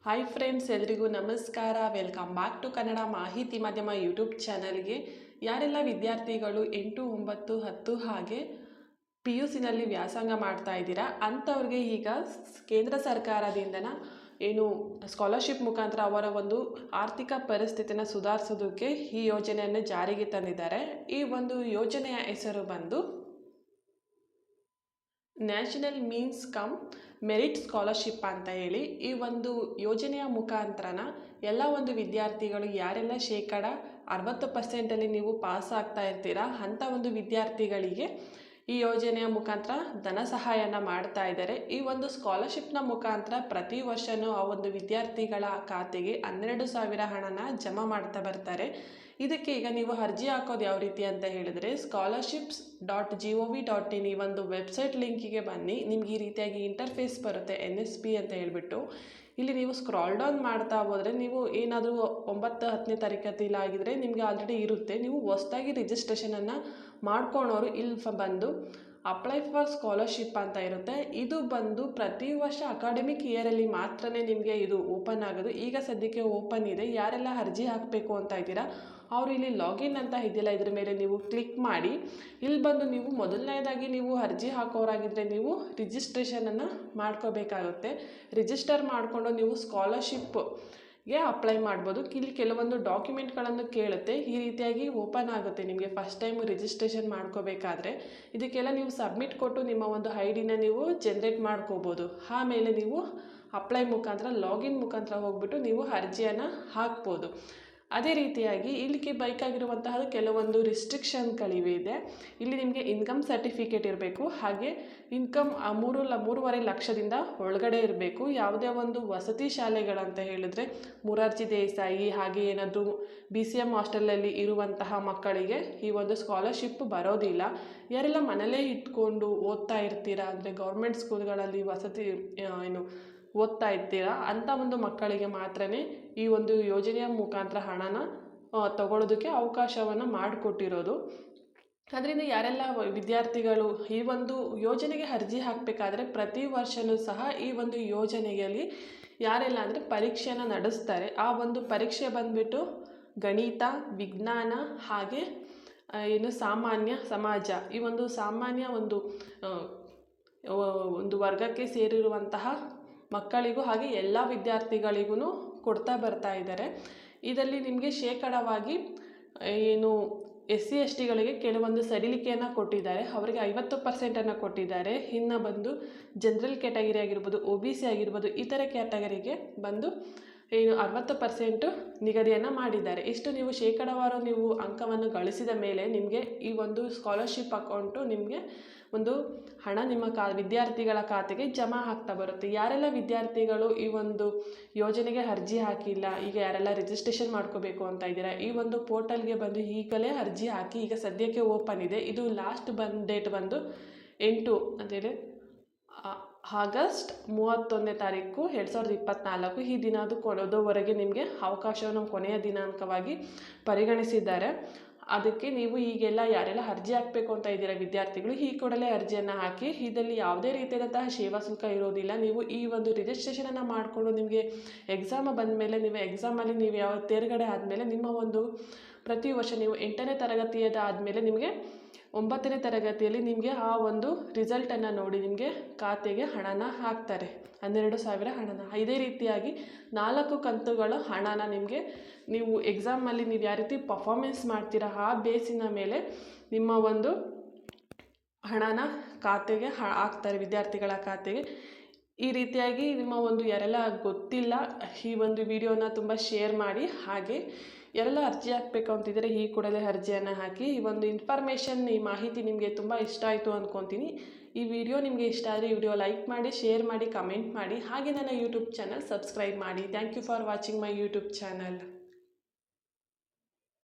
Hi friends, ಎಲ್ರಿಗೂ ನಮಸ್ಕಾರ. Welcome back to Kannada ಮಾಹಿತಿ ಮಾಧ್ಯಮ ಯೂಟ್ಯೂಬ್ ಚಾನಲ್ಗೆ. ಯಾರೆಲ್ಲ ವಿದ್ಯಾರ್ಥಿಗಳು 8, 9, 10 ಹಾಗೆ PUCನಲ್ಲಿ ವ್ಯಾಸಂಗ ಮಾಡ್ತಾ ಇದ್ದೀರಾ ಅಂಥವ್ರಿಗೆ ಈಗ ಕೇಂದ್ರ ಸರ್ಕಾರದಿಂದನ ಸ್ಕಾಲರ್ಶಿಪ್ ಮುಖಾಂತರ ಅವರ ಒಂದು ಆರ್ಥಿಕ ಪರಿಸ್ಥಿತಿನ ಸುಧಾರಿಸೋದಕ್ಕೆ ಈ ಯೋಜನೆಯನ್ನು ಜಾರಿಗೆ ತಂದಿದ್ದಾರೆ. ಈ ಒಂದು ಯೋಜನೆಯ ಹೆಸರು ಬಂದು national means come merit scholarship ಅಂತ ಹೇಳಿ. ಈ ಒಂದು ಯೋಜನೆಯ ಮುಖಾಂತರನ ಎಲ್ಲ ಒಂದು ವಿದ್ಯಾರ್ಥಿಗಳು ಯಾರೆಲ್ಲ 60% ನೀವು ಪಾಸ್ ಆಗ್ತಾ ಇರ್ತೀರಾ ಅಂಥ ಒಂದು ವಿದ್ಯಾರ್ಥಿಗಳಿಗೆ ಈ ಯೋಜನೆಯ ಮುಖಾಂತರ ಧನ ಸಹಾಯನ ಮಾಡ್ತಾ ಇದ್ದಾರೆ. ಈ ಒಂದು ಸ್ಕಾಲರ್ಶಿಪ್ನ ಮುಖಾಂತರ ಪ್ರತಿ ವರ್ಷವೂ ಆ ಒಂದು ವಿದ್ಯಾರ್ಥಿಗಳ ಖಾತೆಗೆ 12,000 ಹಣನ ಜಮಾ ಮಾಡ್ತಾ ಬರ್ತಾರೆ. ಇದಕ್ಕೆ ಈಗ ನೀವು ಅರ್ಜಿ ಹಾಕೋದು ಯಾವ ರೀತಿ ಅಂತ ಹೇಳಿದ್ರೆ scholarships.gov.in ಈ ಒಂದು ವೆಬ್ಸೈಟ್ ಲಿಂಕಿಗೆ ಬನ್ನಿ. ನಿಮ್ಗೆ ಈ ರೀತಿಯಾಗಿ ಇಂಟರ್ಫೇಸ್ ಬರುತ್ತೆ, NSP ಅಂತ ಹೇಳ್ಬಿಟ್ಟು. ಇಲ್ಲಿ ನೀವು ಸ್ಕ್ರಾಲ್ ಡೌನ್ ಮಾಡ್ತಾ ಹೋದರೆ ನೀವು ಏನಾದರೂ 9, 10ನೇ ತರಗತಿಲಾಗಿದ್ದರೆ ನಿಮಗೆ ಆಲ್ರೆಡಿ ಇರುತ್ತೆ. ನೀವು ಹೊಸದಾಗಿ ರಿಜಿಸ್ಟ್ರೇಷನನ್ನು ಮಾಡ್ಕೊಳೋರು ಇಲ್ಲಿ ಬಂದು ಅಪ್ಲೈ ಫಾರ್ ಸ್ಕಾಲರ್ಶಿಪ್ ಅಂತ ಇರುತ್ತೆ. ಇದು ಬಂದು ಪ್ರತಿ ವರ್ಷ ಅಕಾಡೆಮಿಕ್ ಇಯರಲ್ಲಿ ಮಾತ್ರ ನಿಮಗೆ ಇದು ಓಪನ್ ಆಗೋದು. ಈಗ ಸದ್ಯಕ್ಕೆ ಓಪನ್ ಇದೆ. ಯಾರೆಲ್ಲ ಅರ್ಜಿ ಹಾಕಬೇಕು ಅಂತ ಇದ್ದೀರಾ ಅವರು ಇಲ್ಲಿ ಲಾಗಿನ್ ಅಂತ ಇದೆಯಲ್ಲ ಇದ್ರ ಮೇಲೆ ನೀವು ಕ್ಲಿಕ್ ಮಾಡಿ. ಇಲ್ಲಿ ಬಂದು ನೀವು ಮೊದಲನೇದಾಗಿ ನೀವು ಅರ್ಜಿ ಹಾಕೋರಾಗಿದ್ದರೆ ನೀವು ರಿಜಿಸ್ಟ್ರೇಷನನ್ನು ಮಾಡ್ಕೋಬೇಕಾಗುತ್ತೆ. ರಿಜಿಸ್ಟರ್ ಮಾಡಿಕೊಂಡು ನೀವು ಸ್ಕಾಲರ್ಶಿಪ್ಗೆ ಅಪ್ಲೈ ಮಾಡ್ಬೋದು. ಇಲ್ಲಿ ಕೆಲವೊಂದು ಡಾಕ್ಯುಮೆಂಟ್ಗಳನ್ನು ಕೇಳುತ್ತೆ. ಈ ರೀತಿಯಾಗಿ ಓಪನ್ ಆಗುತ್ತೆ ನಿಮಗೆ ಫಸ್ಟ್ ಟೈಮ್ ರಿಜಿಸ್ಟ್ರೇಷನ್ ಮಾಡ್ಕೋಬೇಕಾದ್ರೆ. ಇದಕ್ಕೆಲ್ಲ ನೀವು ಸಬ್ಮಿಟ್ ಕೊಟ್ಟು ನಿಮ್ಮ ಒಂದು ID-ನ ನೀವು ಜನ್ರೇಟ್ ಮಾಡ್ಕೋಬೋದು. ಆಮೇಲೆ ನೀವು ಅಪ್ಲೈ ಮುಖಾಂತರ ಲಾಗಿನ್ ಮುಖಾಂತರ ಹೋಗ್ಬಿಟ್ಟು ನೀವು ಅರ್ಜಿಯನ್ನು ಹಾಕ್ಬೋದು. ಅದೇ ರೀತಿಯಾಗಿ ಇಲ್ಲಿಗೆ ಬೇಕಾಗಿರುವಂತಹ ಕೆಲವೊಂದು ರಿಸ್ಟ್ರಿಕ್ಷನ್ಗಳಿವೆ ಇದೆ. ಇಲ್ಲಿ ನಿಮಗೆ ಇನ್ಕಮ್ ಸರ್ಟಿಫಿಕೇಟ್ ಇರಬೇಕು. ಹಾಗೆ ಇನ್ಕಮ್ 3.5 ಲಕ್ಷದಿಂದ ಒಳಗಡೆ ಇರಬೇಕು. ಯಾವುದೇ ಒಂದು ವಸತಿ ಶಾಲೆಗಳಂತ ಹೇಳಿದ್ರೆ ಮೊರಾರ್ಜಿ ದೇಸಾಯಿ ಹಾಗೆ ಏನಾದರೂ BCM ಹಾಸ್ಟೆಲಲ್ಲಿ ಇರುವಂತಹ ಮಕ್ಕಳಿಗೆ ಈ ಒಂದು ಸ್ಕಾಲರ್ಶಿಪ್ ಬರೋದಿಲ್ಲ. ಯಾರೆಲ್ಲ ಮನೇಲೇ ಇಟ್ಕೊಂಡು ಓದ್ತಾ ಇರ್ತೀರಾ ಅಂದರೆ ಗೌರ್ಮೆಂಟ್ ಸ್ಕೂಲ್ಗಳಲ್ಲಿ ವಸತಿ ಓದ್ತಾ ಇರ್ತೀರಾ ಅಂಥ ಒಂದು ಮಕ್ಕಳಿಗೆ ಮಾತ್ರ ಈ ಒಂದು ಯೋಜನೆಯ ಮುಖಾಂತರ ಹಣನ ತಗೊಳ್ಳೋದಕ್ಕೆ ಅವಕಾಶವನ್ನು ಮಾಡಿಕೊಟ್ಟಿರೋದು. ಅದರಿಂದ ಯಾರೆಲ್ಲ ವಿದ್ಯಾರ್ಥಿಗಳು ಈ ಒಂದು ಯೋಜನೆಗೆ ಅರ್ಜಿ ಹಾಕಬೇಕಾದ್ರೆ ಪ್ರತಿ ವರ್ಷವೂ ಸಹ ಈ ಒಂದು ಯೋಜನೆಯಲ್ಲಿ ಯಾರೆಲ್ಲ ಅಂದರೆ ಪರೀಕ್ಷೆಯನ್ನು ನಡೆಸ್ತಾರೆ. ಆ ಒಂದು ಪರೀಕ್ಷೆ ಬಂದುಬಿಟ್ಟು ಗಣಿತ, ವಿಜ್ಞಾನ ಹಾಗೆ ಸಾಮಾನ್ಯ ಸಮಾಜ ಈ ಒಂದು ಸಾಮಾನ್ಯ ಒಂದು ವರ್ಗಕ್ಕೆ ಸೇರಿರುವಂತಹ ಮಕ್ಕಳಿಗೂ ಹಾಗೆ ಎಲ್ಲ ವಿದ್ಯಾರ್ಥಿಗಳಿಗೂ ಕೊಡ್ತಾ ಬರ್ತಾ ಇದ್ದಾರೆ. ಇದರಲ್ಲಿ ನಿಮಗೆ ಶೇಕಡವಾಗಿ SC STಗಳಿಗೆ ಕೆಲವೊಂದು ಸಡಿಲಿಕೆಯನ್ನು ಕೊಟ್ಟಿದ್ದಾರೆ. ಅವರಿಗೆ 50% ಕೊಟ್ಟಿದ್ದಾರೆ. ಇನ್ನು ಬಂದು ಜನರಲ್ ಕ್ಯಾಟಗರಿ ಆಗಿರ್ಬೋದು, OBC ಆಗಿರ್ಬೋದು, ಇತರ ಕ್ಯಾಟಗರಿಗೆ ಬಂದು 60% ನಿಗದಿಯನ್ನು ಮಾಡಿದ್ದಾರೆ. ಇಷ್ಟು ನೀವು ಶೇಕಡಾವಾರು ನೀವು ಅಂಕವನ್ನು ಗಳಿಸಿದ ಮೇಲೆ ನಿಮಗೆ ಈ ಒಂದು ಸ್ಕಾಲರ್ಶಿಪ್ ಅಕೌಂಟು ನಿಮಗೆ ಒಂದು ಹಣ ನಿಮ್ಮ ವಿದ್ಯಾರ್ಥಿಗಳ ಖಾತೆಗೆ ಜಮಾ ಆಗ್ತಾ ಬರುತ್ತೆ. ಯಾರೆಲ್ಲ ವಿದ್ಯಾರ್ಥಿಗಳು ಈ ಒಂದು ಯೋಜನೆಗೆ ಅರ್ಜಿ ಹಾಕಿಲ್ಲ, ಈಗ ಯಾರೆಲ್ಲ ರಿಜಿಸ್ಟ್ರೇಷನ್ ಮಾಡ್ಕೋಬೇಕು ಅಂತ ಇದ್ದೀರಾ ಈ ಒಂದು ಪೋರ್ಟಲ್ಗೆ ಬಂದು ಈಗಲೇ ಅರ್ಜಿ ಹಾಕಿ. ಈಗ ಸದ್ಯಕ್ಕೆ ಓಪನ್ ಇದೆ. ಇದು ಲಾಸ್ಟ್ ಡೇಟ್ ಬಂದು 8 ಅಂತೇಳಿ ಆಗಸ್ಟ್ 31ನೇ ತಾರೀಕು 2024 ಈ ದಿನ ಅದು ಕೊಡೋದವರೆಗೆ ನಿಮಗೆ ಅವಕಾಶವನ್ನು ಕೊನೆಯ ದಿನಾಂಕವಾಗಿ ಪರಿಗಣಿಸಿದ್ದಾರೆ. ಅದಕ್ಕೆ ನೀವು ಈಗೆಲ್ಲ ಯಾರೆಲ್ಲ ಅರ್ಜಿ ಹಾಕಬೇಕು ಅಂತ ಇದ್ದೀರಾ ವಿದ್ಯಾರ್ಥಿಗಳು ಈ ಕೂಡಲೇ ಅರ್ಜಿಯನ್ನು ಹಾಕಿ. ಇದರಲ್ಲಿ ಯಾವುದೇ ರೀತಿಯಾದಂತಹ ಸೇವಾ ಶುಲ್ಕ ಇರೋದಿಲ್ಲ. ನೀವು ಈ ಒಂದು ರಿಜಿಸ್ಟ್ರೇಷನನ್ನು ಮಾಡಿಕೊಂಡು ನಿಮಗೆ ಎಕ್ಸಾಮ್ ಬಂದ ಮೇಲೆ ನೀವು ಎಕ್ಸಾಮಲ್ಲಿ ನೀವು ಯಾವ ತೇರ್ಗಡೆ ಆದಮೇಲೆ ನಿಮ್ಮ ಒಂದು ಪ್ರತಿ ವರ್ಷ ನೀವು 8ನೇ ತರಗತಿಯದ ಆದಮೇಲೆ ನಿಮಗೆ 9ನೇ ತರಗತಿಯಲ್ಲಿ ನಿಮಗೆ ಆ ಒಂದು ರಿಸಲ್ಟನ್ನು ನೋಡಿ ನಿಮಗೆ ಖಾತೆಗೆ ಹಣನ ಹಾಕ್ತಾರೆ, 12,000 ಹಣನ. ಇದೇ ರೀತಿಯಾಗಿ 4 ಕಂತುಗಳ ಹಣನ ನಿಮಗೆ ನೀವು ಎಕ್ಸಾಮಲ್ಲಿ ನೀವು ಯಾವ ರೀತಿ ಪರ್ಫಾರ್ಮೆನ್ಸ್ ಮಾಡ್ತೀರಾ ಆ ಬೇಸಿನ ಮೇಲೆ ನಿಮ್ಮ ಒಂದು ಹಣನ ಖಾತೆಗೆ ಹಾಕ್ತಾರೆ, ವಿದ್ಯಾರ್ಥಿಗಳ ಖಾತೆಗೆ. ಈ ರೀತಿಯಾಗಿ ನಿಮ್ಮ ಒಂದು ಯಾರೆಲ್ಲ ಗೊತ್ತಿಲ್ಲ ಈ ಒಂದು ವಿಡಿಯೋನ ತುಂಬ ಶೇರ್ ಮಾಡಿ. ಹಾಗೆ ಯಾರೆಲ್ಲ ಅರ್ಜಿ ಹಾಕಬೇಕು ಅಂತಿದ್ದರೆ ಈ ಕೂಡಲೇ ಅರ್ಜಿಯನ್ನು ಹಾಕಿ. ಈ ಒಂದು ಇನ್ಫಾರ್ಮೇಷನ್ ಈ ಮಾಹಿತಿ ನಿಮಗೆ ತುಂಬ ಇಷ್ಟ ಆಯಿತು ಅಂದ್ಕೊತೀನಿ. ಈ ವಿಡಿಯೋ ನಿಮಗೆ ಇಷ್ಟ ಆದರೆ ಈ ವಿಡಿಯೋ ಲೈಕ್ ಮಾಡಿ, ಶೇರ್ ಮಾಡಿ, ಕಮೆಂಟ್ ಮಾಡಿ. ಹಾಗೆ ನನ್ನ ಯೂಟ್ಯೂಬ್ ಚಾನಲ್ ಸಬ್ಸ್ಕ್ರೈಬ್ ಮಾಡಿ. Thank you for watching my YouTube channel.